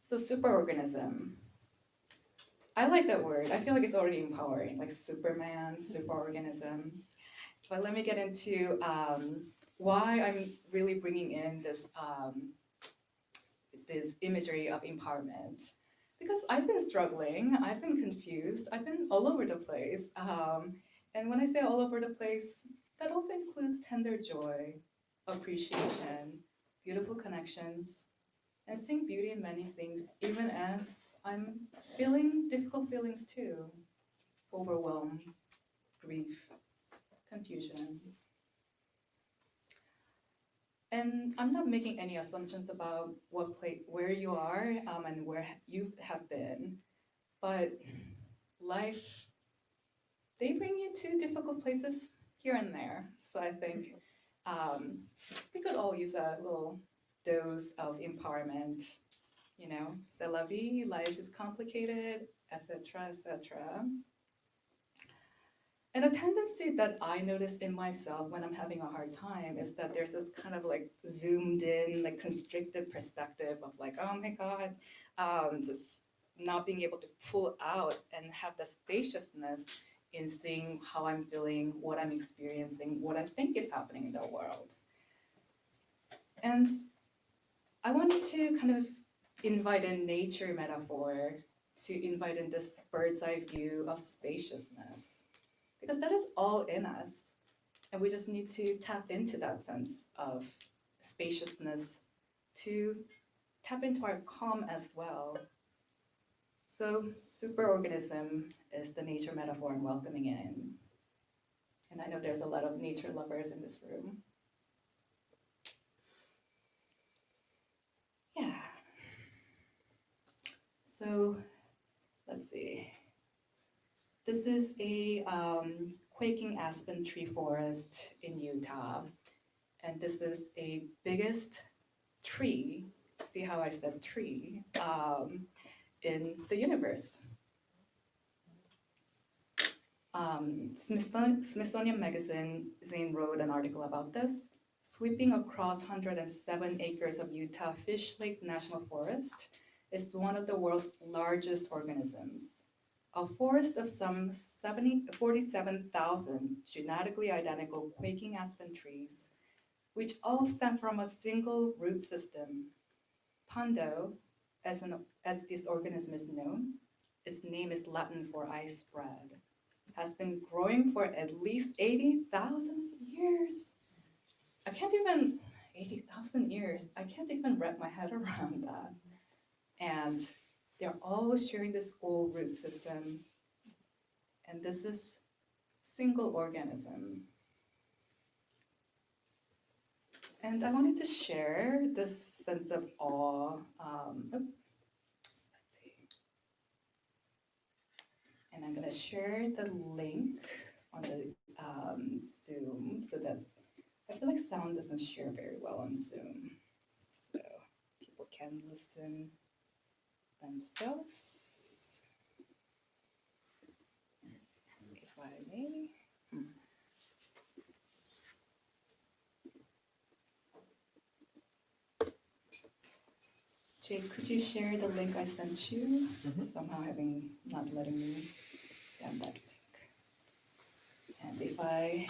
So superorganism. I like that word. I feel like it's already empowering, like Superman, superorganism. But let me get into why I'm really bringing in this imagery of empowerment. Because I've been struggling, I've been confused, I've been all over the place. And when I say all over the place, that also includes tender joy, appreciation, beautiful connections, and seeing beauty in many things, even as I'm feeling difficult feelings too, overwhelm, grief, confusion. And I'm not making any assumptions about where you are and where you have been, but life, they bring you to difficult places here and there. So I think um, we could all use a little dose of empowerment. You know, c'est la vie, life is complicated, etc., etc. And a tendency that I notice in myself when I'm having a hard time is that there's this kind of like zoomed in, like constricted perspective of like, oh my God, just not being able to pull out and have the spaciousness in seeing how I'm feeling, what I'm experiencing, what I think is happening in the world. And I wanted to kind of invite in nature metaphor to invite in this bird's eye view of spaciousness, because that is all in us. And we just need to tap into that sense of spaciousness to tap into our calm as well. So superorganism is the nature metaphor I'm welcoming in. And I know there's a lot of nature lovers in this room. Yeah. So let's see. This is a quaking aspen tree forest in Utah. And this is a biggest tree, see how I said tree, in the universe. Smithsonian Magazine wrote an article about this. Sweeping across 107 acres of Utah Fish Lake National Forest is one of the world's largest organisms. A forest of some 47,000 genetically identical quaking aspen trees, which all stem from a single root system. Pando, as this organism is known, its name is Latin for ice spread, has been growing for at least 80,000 years. I can't even, 80,000 years, I can't even wrap my head around that. And they're all sharing this old root system. And this is single organism. And I wanted to share this sense of awe. Let's see. And I'm going to share the link on the Zoom so that I feel like sound doesn't share very well on Zoom. So people can listen themselves. If I may. Jake, could you share the link I sent you? Somehow not letting me send that link. And if I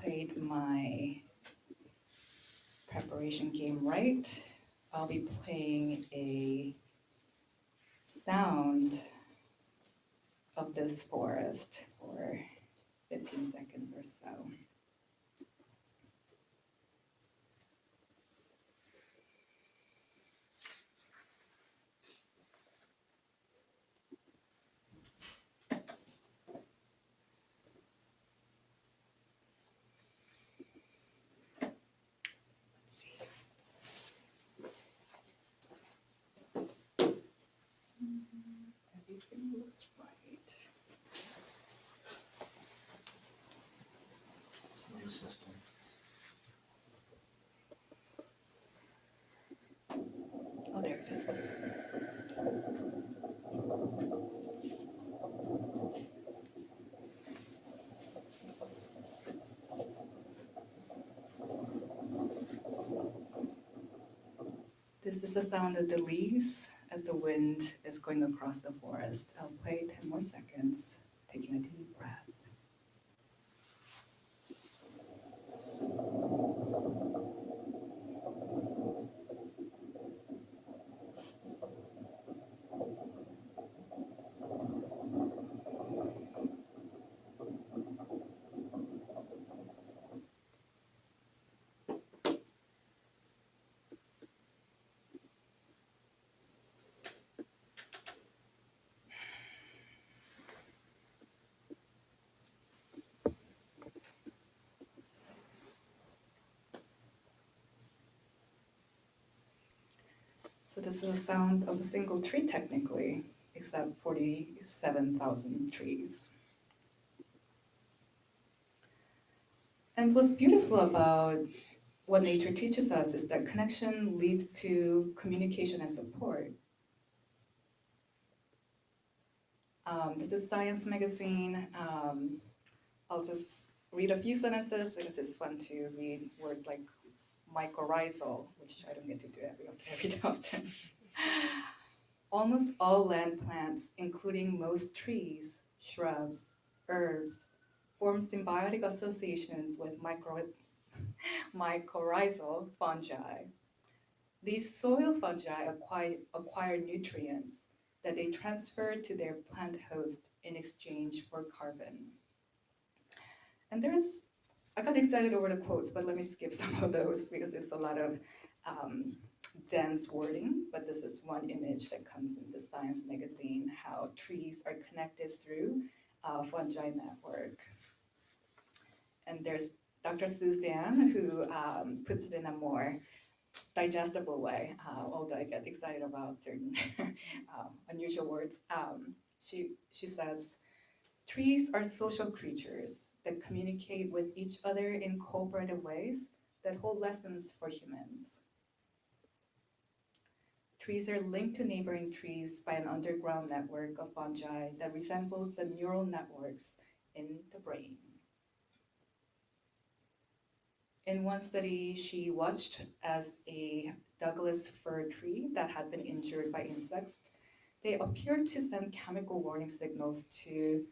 played my preparation game right, I'll be playing a sound of this forest for 15 seconds or so. Everything looks right. New system. Oh, there it is. This This is the sound of the leaves as the wind is going across the forest. I'll play 10 more seconds, taking a deep breath. So this is the sound of a single tree technically, except 47,000 trees. And what's beautiful about what nature teaches us is that connection leads to communication and support. This is Science Magazine. I'll just read a few sentences because it's fun to read words like mycorrhizal, which I don't get to do every often. Almost all land plants, including most trees, shrubs, herbs, form symbiotic associations with mycorrhizal fungi. These soil fungi acquire nutrients that they transfer to their plant host in exchange for carbon. And I got excited over the quotes, but let me skip some of those because it's a lot of dense wording. But this is one image that comes in the Science magazine, how trees are connected through a fungi network. And there's Dr. Suzanne, who puts it in a more digestible way, although I get excited about certain unusual words. She says, trees are social creatures that communicate with each other in cooperative ways that hold lessons for humans. Trees are linked to neighboring trees by an underground network of fungi that resembles the neural networks in the brain. In one study, she watched as a Douglas fir tree that had been injured by insects, they appeared to send chemical warning signals to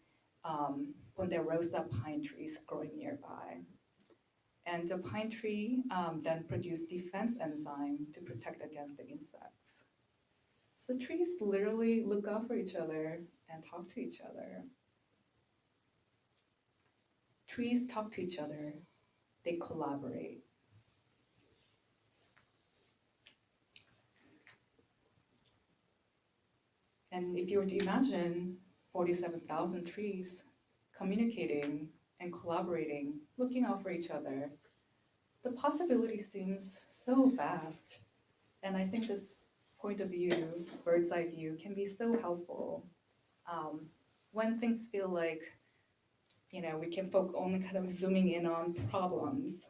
ponderosa pine trees growing nearby. And the pine tree then produced defense enzyme to protect against the insects. So trees literally look out for each other and talk to each other. Trees talk to each other. They collaborate. And if you were to imagine 47,000 trees communicating and collaborating, looking out for each other, the possibility seems so vast. And I think this point of view, bird's eye view, can be so helpful. When things feel like, we can focus on kind of zooming in on problems,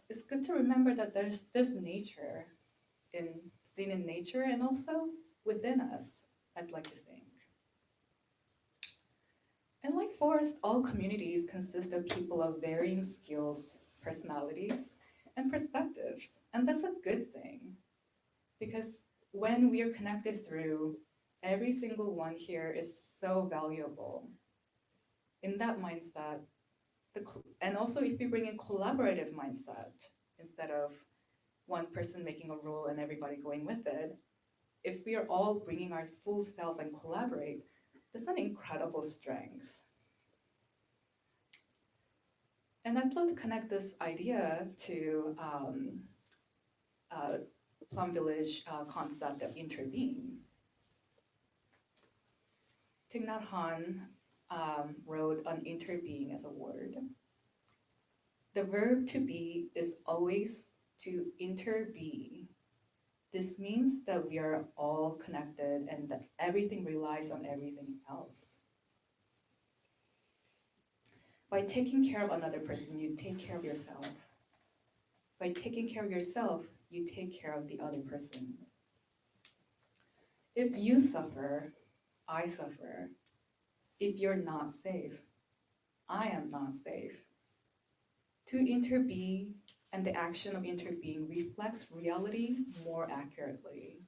it's good to remember that there's nature seen in nature and also within us, I'd like to think. And like forests, all communities consist of people of varying skills, personalities, and perspectives. And that's a good thing, because when we are connected through, every single one here is so valuable. In that mindset, and also if we bring in collaborative mindset, instead of one person making a rule and everybody going with it, if we are all bringing our full self and collaborate, that's an incredible strength. And I'd love to connect this idea to Plum Village concept of intervene. Thich Nhat Hanh wrote on interbeing as a word. The verb to be is always to interbe. This means that we are all connected and that everything relies on everything else. By taking care of another person, you take care of yourself. By taking care of yourself, you take care of the other person. If you suffer, I suffer. If you're not safe, I am not safe. To interbe and the action of interbeing reflects reality more accurately.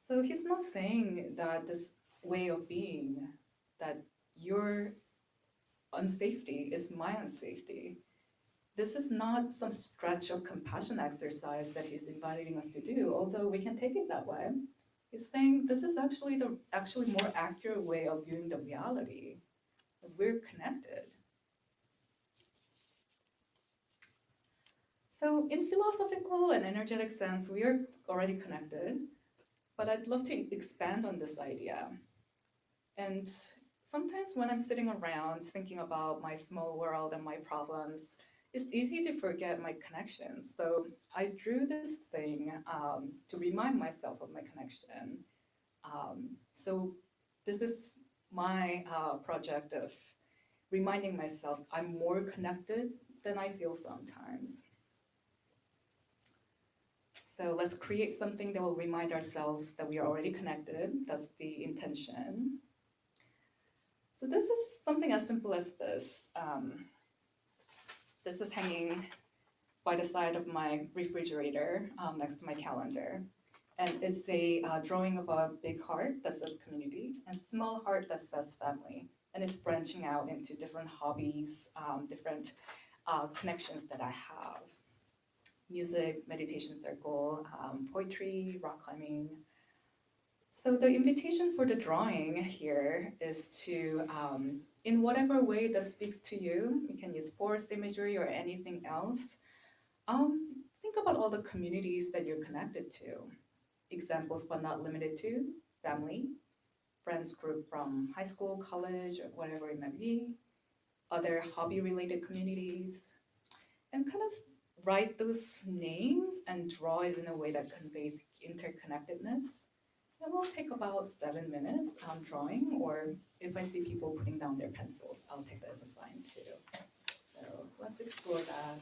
So he's not saying that this way of being, that your unsafety is my unsafety. This is not some stretch of compassion exercise that he's inviting us to do, although we can take it that way. He's saying this is actually the more accurate way of viewing the reality. We're connected. So in philosophical and energetic sense, we are already connected, but I'd love to expand on this idea. And sometimes when I'm sitting around thinking about my small world and my problems, it's easy to forget my connections. So I drew this thing to remind myself of my connection. So this is my project of reminding myself I'm more connected than I feel sometimes. So let's create something that will remind ourselves that we are already connected. That's the intention. So this is something as simple as this. This is hanging by the side of my refrigerator next to my calendar. And it's a drawing of a big heart that says community and small heart that says family. And it's branching out into different hobbies, different connections that I have. Music, meditation circle, poetry, rock climbing. So the invitation for the drawing here is to, in whatever way that speaks to you, you can use forest imagery or anything else, think about all the communities that you're connected to. Examples, but not limited to, family, friends group from high school, college, or whatever it may be, other hobby-related communities, and kind of write those names and draw it in a way that conveys interconnectedness. It will take about 7 minutes drawing, or if I see people putting down their pencils, I'll take that as a sign too. So let's explore that.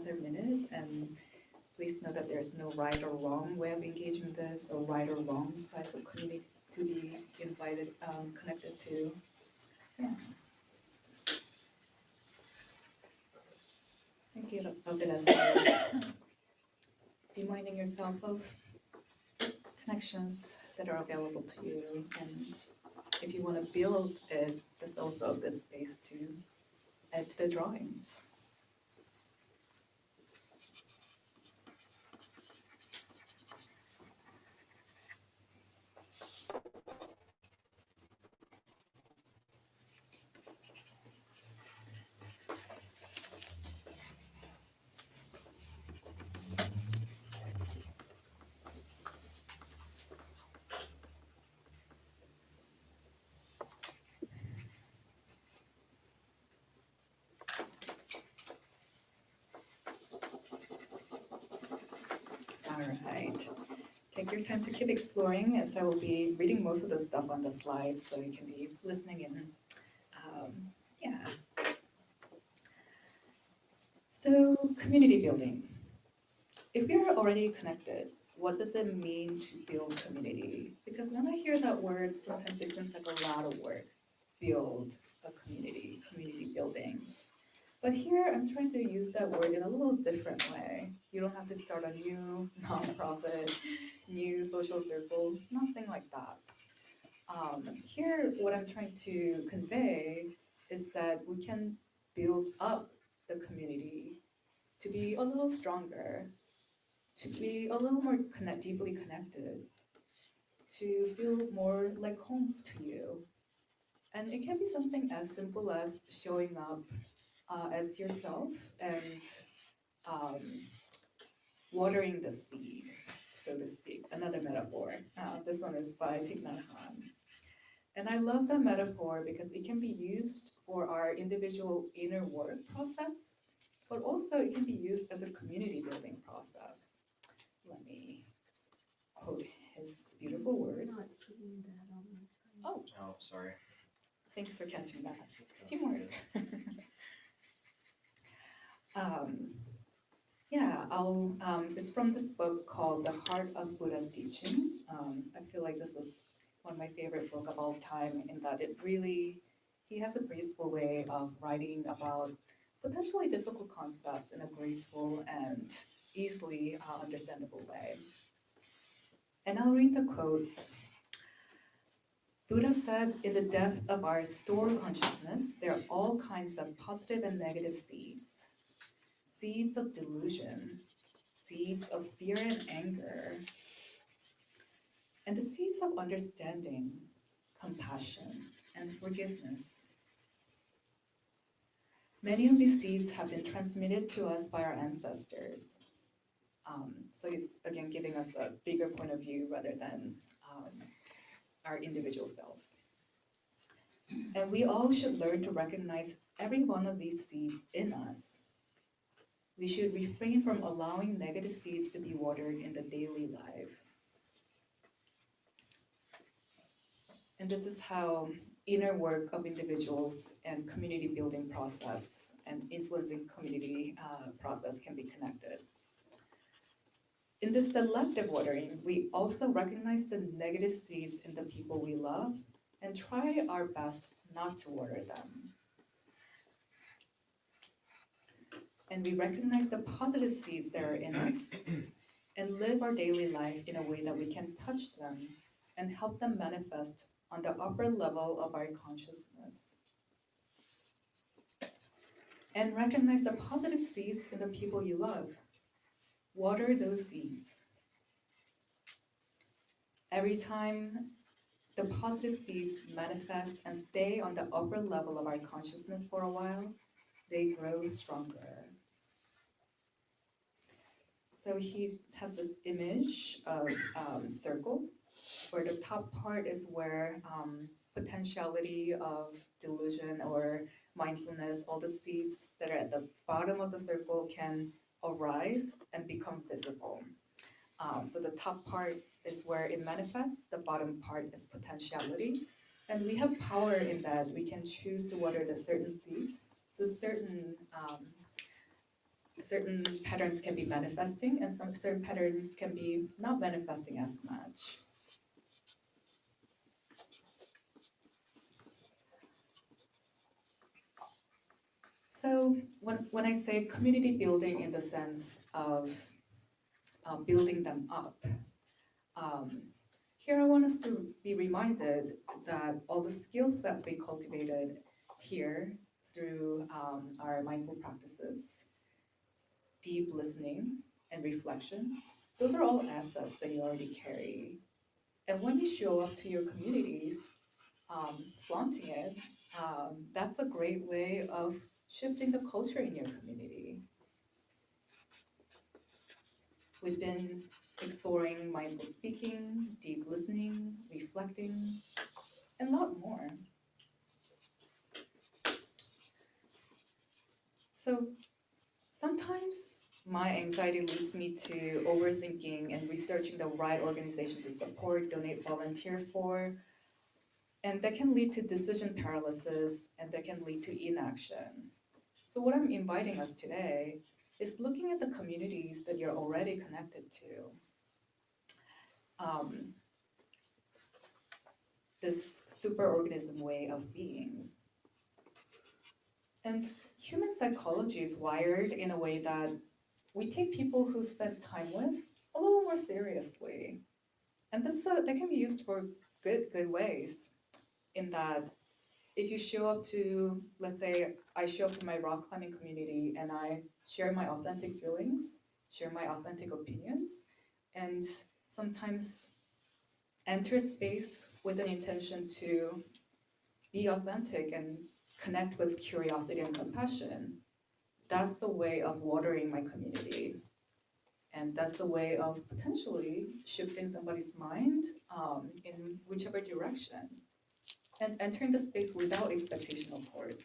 another minute, and please know that there's no right or wrong way of engaging this, or right or wrong size of community to be invited, connected to. Yeah. Think of it as reminding yourself of connections that are available to you, and if you want to build it, there's also a good space to add to the drawings. All right. Take your time to keep exploring, as I will be reading most of the stuff on the slides, so you can be listening in. Yeah. So, community building. If we are already connected, what does it mean to build community? Because when I hear that word, sometimes it seems like a lot of work. Build a community, community building. But here I'm trying to use that word in a little different way. You don't have to start a new nonprofit, new social circle, nothing like that. Here, what I'm trying to convey is that we can build up the community to be a little stronger, to be a little more deeply connected, to feel more like home to you. And it can be something as simple as showing up as yourself and um, watering the seed, so to speak. Another metaphor. This one is by Thich Nhat Hanh. And I love that metaphor because it can be used for our individual inner work process, but also it can be used as a community building process. Let me quote his beautiful words. Not seeing that on my screen. Oh, sorry. thanks for catching that. Teamwork. Yeah, it's from this book called The Heart of Buddha's Teachings. I feel like this is one of my favorite book of all time in that he has a graceful way of writing about potentially difficult concepts in a graceful and easily understandable way. And I'll read the quote. Buddha said, in the depth of our stored consciousness, there are all kinds of positive and negative seeds. Seeds of delusion, seeds of fear and anger, and the seeds of understanding, compassion, and forgiveness. Many of these seeds have been transmitted to us by our ancestors. So he's again giving us a bigger point of view rather than our individual self. And we all should learn to recognize every one of these seeds in us. We should refrain from allowing negative seeds to be watered in the daily life. And this is how inner work of individuals and community building process and influencing community process can be connected. In this selective watering, we also recognize the negative seeds in the people we love and try our best not to water them. And we recognize the positive seeds that are in us and live our daily life in a way that we can touch them and help them manifest on the upper level of our consciousness. And recognize the positive seeds in the people you love. Water those seeds. Every time the positive seeds manifest and stay on the upper level of our consciousness for a while, they grow stronger. So he has this image of circle, where the top part is where potentiality of delusion or mindfulness, all the seeds that are at the bottom of the circle can arise and become visible. So the top part is where it manifests, the bottom part is potentiality. And we have power in that we can choose to water the certain seeds. So certain certain patterns can be manifesting and some certain patterns can be not manifesting as much. So when I say community building in the sense of building them up, um, here I want us to be reminded that all the skill sets we cultivated here through our mindful practices, deep listening and reflection, those are all assets that you already carry. And when you show up to your communities, flaunting it, that's a great way of shifting the culture in your community. We've been exploring mindful speaking, deep listening, reflecting, and a lot more. So sometimes my anxiety leads me to overthinking and researching the right organization to support, donate, volunteer for, and that can lead to decision paralysis and that can lead to inaction. So what I'm inviting us today is looking at the communities that you're already connected to. Um, this superorganism way of being. And human psychology is wired in a way that we take people who spend time with a little more seriously. And that can be used for good ways. In that, if you show up to, let's say, I show up to my rock climbing community and I share my authentic feelings, share my authentic opinions, and sometimes enter space with an intention to be authentic and connect with curiosity and compassion. That's a way of watering my community. And that's a way of potentially shifting somebody's mind in whichever direction. And entering the space without expectation, of course.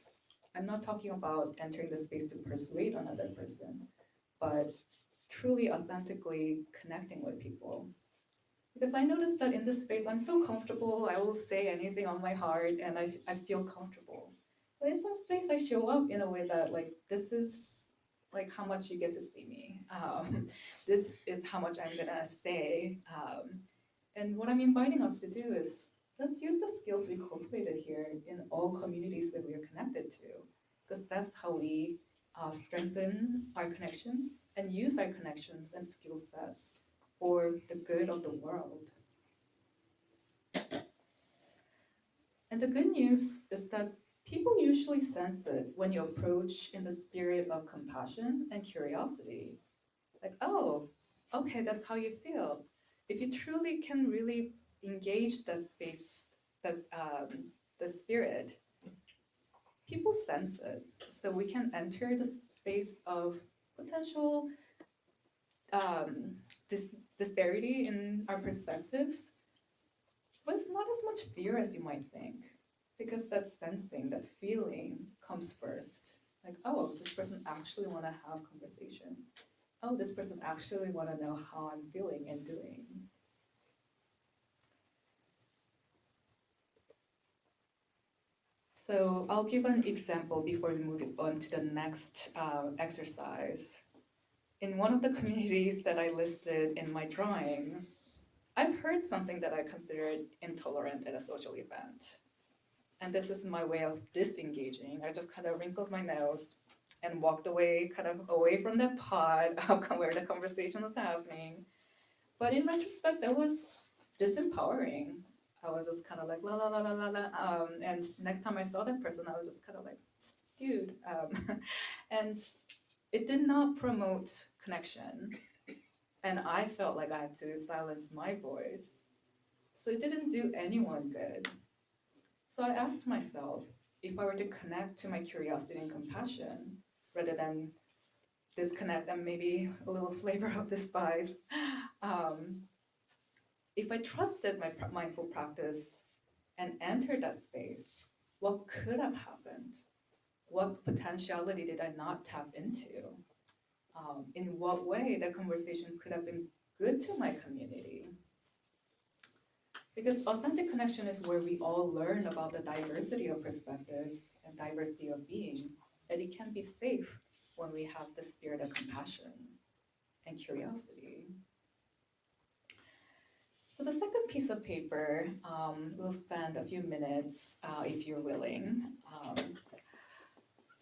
I'm not talking about entering the space to persuade another person, but truly authentically connecting with people. Because I noticed that in this space, I'm so comfortable, I will say anything on my heart, and I feel comfortable. But in some space, I show up in a way that, like, this is like how much you get to see me. This is how much I'm gonna say. And what I'm inviting us to do is let's use the skills we cultivated here in all communities that we are connected to, because that's how we strengthen our connections and use our connections and skill sets for the good of the world. And the good news is that people usually sense it when you approach in the spirit of compassion and curiosity. Like, oh, okay, that's how you feel. If you truly can really engage that space, that the spirit, people sense it. So we can enter the space of potential disparity in our perspectives with not as much fear as you might think, because that sensing, that feeling comes first. Like, oh, this person actually want to have conversation. Oh, this person actually want to know how I'm feeling and doing. So I'll give an example before we move on to the next exercise. In one of the communities that I listed in my drawing, I've heard something that I considered intolerant at a social event. And this is my way of disengaging. I just kind of wrinkled my nose and walked away, kind of away from the pod where the conversation was happening. But in retrospect, that was disempowering. I was just kind of like, la la la la la la. And next time I saw that person, I was just kind of like, dude. And it did not promote connection. And I felt like I had to silence my voice. So it didn't do anyone good. So I asked myself, if I were to connect to my curiosity and compassion, rather than disconnect and maybe a little flavor of despise, if I trusted my mindful practice and entered that space, what could have happened? What potentiality did I not tap into? In what way that conversation could have been good to my community? Because authentic connection is where we all learn about the diversity of perspectives and diversity of being, that it can be safe when we have the spirit of compassion and curiosity. So the second piece of paper, we'll spend a few minutes, if you're willing.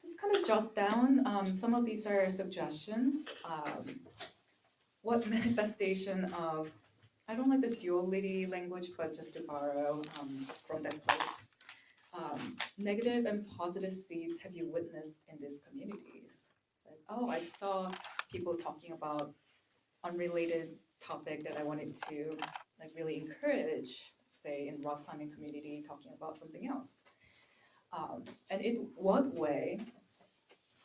Just kind of jot down, some of these are suggestions. What manifestation of, I don't like the duality language, but just to borrow from that quote, negative and positive seeds have you witnessed in these communities? Like, oh, I saw people talking about unrelated topic that I wanted to like really encourage, say in rock climbing community, talking about something else. And in what way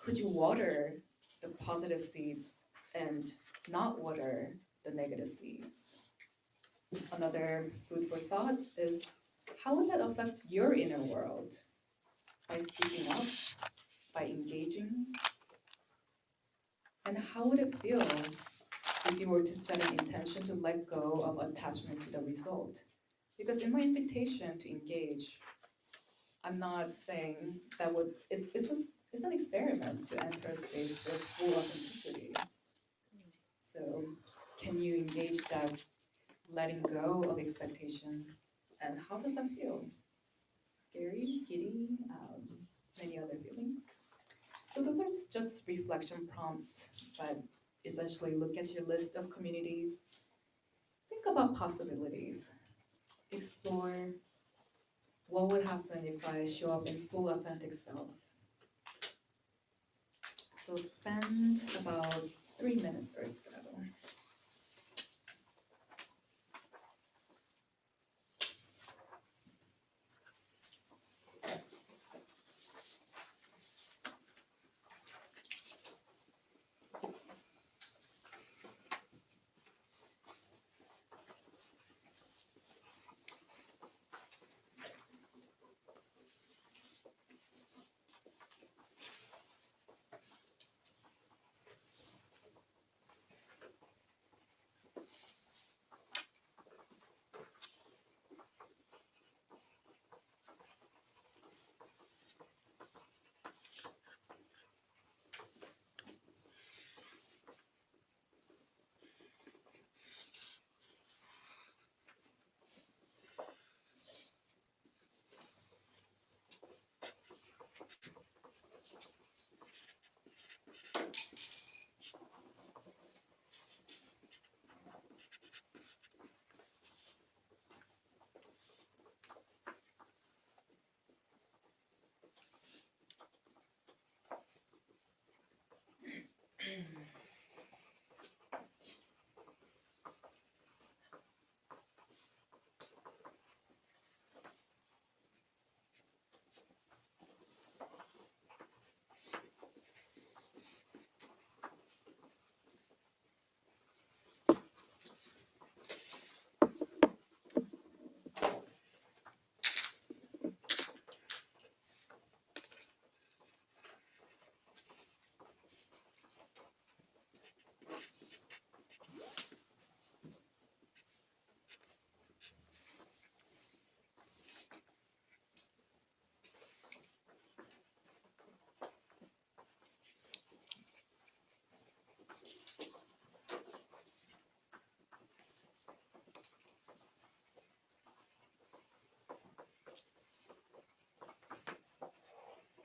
could you water the positive seeds and not water the negative seeds? Another food for thought is, how would that affect your inner world? By speaking up, by engaging? And how would it feel if you were to set an intention to let go of attachment to the result? Because in my invitation to engage, I'm not saying that it's an experiment to enter a space with full authenticity. So can you engage that letting go of expectation? And how does that feel? Scary, giddy, many other feelings. So those are just reflection prompts, but essentially look at your list of communities, think about possibilities, explore what would happen if I show up in full authentic self. So spend about 3 minutes or so.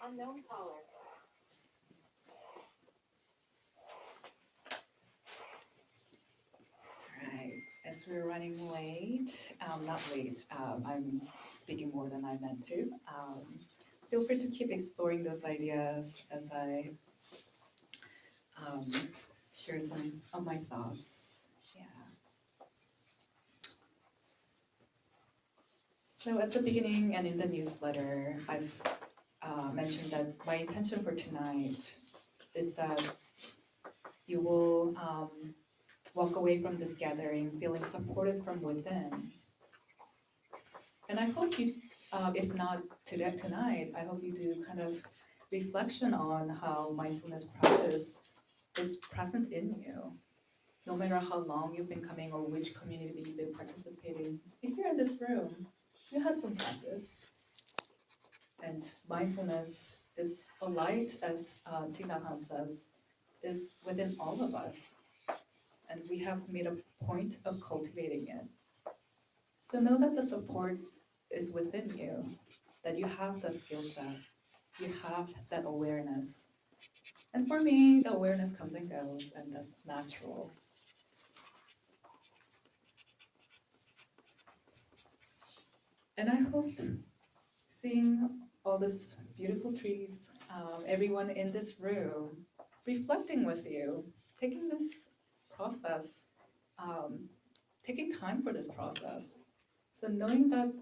Unknown caller. Right. As we're running late, not late, I'm speaking more than I meant to. Feel free to keep exploring those ideas as I share some of my thoughts. Yeah. So at the beginning and in the newsletter, I've mentioned that my intention for tonight is that you will walk away from this gathering feeling supported from within. And I hope you, if not today, tonight, I hope you do kind of reflection on how mindfulness practice is present in you. No matter how long you've been coming or which community you've been participating, if you're in this room, you had some practice. And mindfulness is a light, as Thich Nhat Hanh says, is within all of us, and we have made a point of cultivating it. So know that the support is within you, that you have that skill set, you have that awareness. And for me, the awareness comes and goes, and that's natural. And I hope seeing all these beautiful trees, everyone in this room, reflecting with you, taking this process, um, taking time for this process. So knowing that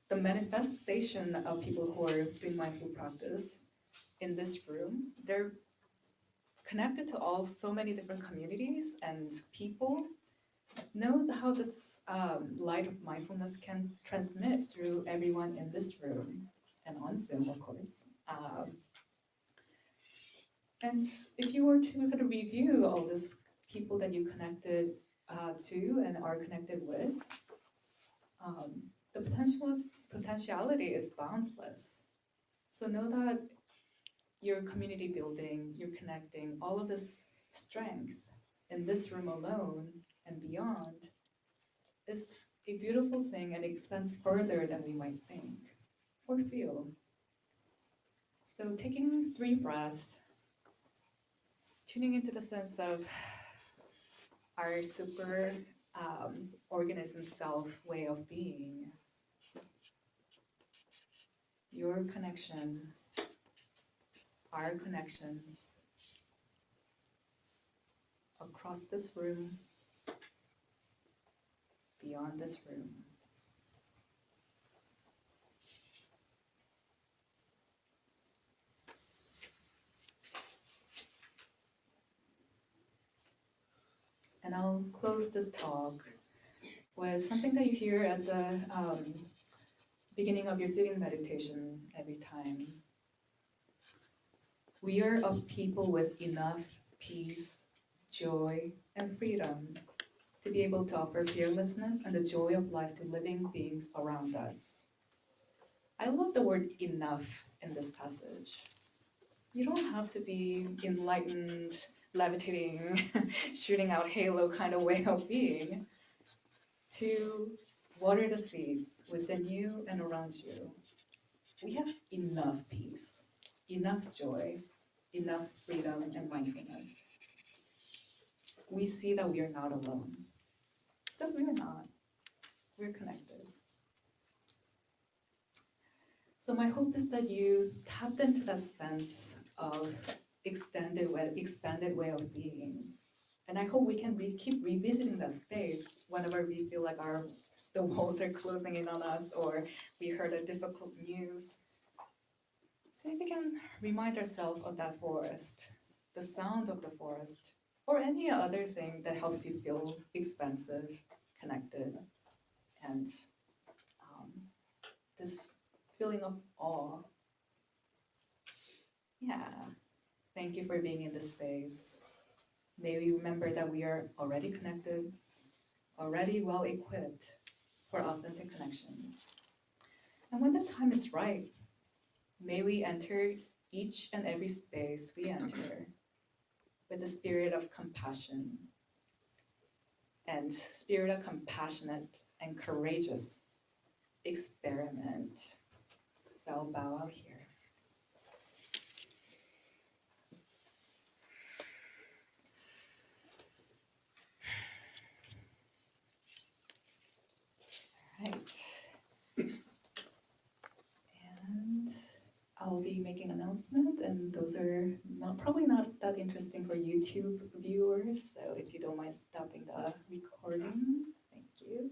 the manifestation of people who are doing mindful practice in this room, they're connected to all so many different communities and people. Know how this light of mindfulness can transmit through everyone in this room and on Zoom, of course. And if you were to kind of review all these people that you connected to and are connected with, the potentiality is boundless. So know that your community building, you're connecting, all of this strength in this room alone and beyond is a beautiful thing, and it extends further than we might think or feel. So taking 3 breaths, tuning into the sense of our super organism self way of being, your connection, our connections across this room, beyond this room. And I'll close this talk with something that you hear at the beginning of your sitting meditation every time. We are a people with enough peace, joy, and freedom to be able to offer fearlessness and the joy of life to living beings around us. I love the word enough in this passage. You don't have to be enlightened, levitating, shooting out halo kind of way of being to water the seeds within you and around you. We have enough peace, enough joy, enough freedom and mindfulness. We see that we are not alone, because we are not. We're connected. So my hope is that you tapped into that sense of expanded way of being. And I hope we can keep revisiting that space whenever we feel like the walls are closing in on us, or we heard a difficult news. So if we can remind ourselves of that forest, the sound of the forest, or any other thing that helps you feel expansive, connected, and this feeling of awe. Yeah, thank you for being in this space. May we remember that we are already connected, already well equipped for authentic connections. And when the time is right, may we enter each and every space we enter with the spirit of compassion and spirit of compassionate and courageous experiment. So I'll bow out here. Right. And I'll be making an announcement, and those are probably not that interesting for YouTube viewers. So if you don't mind stopping the recording, thank you.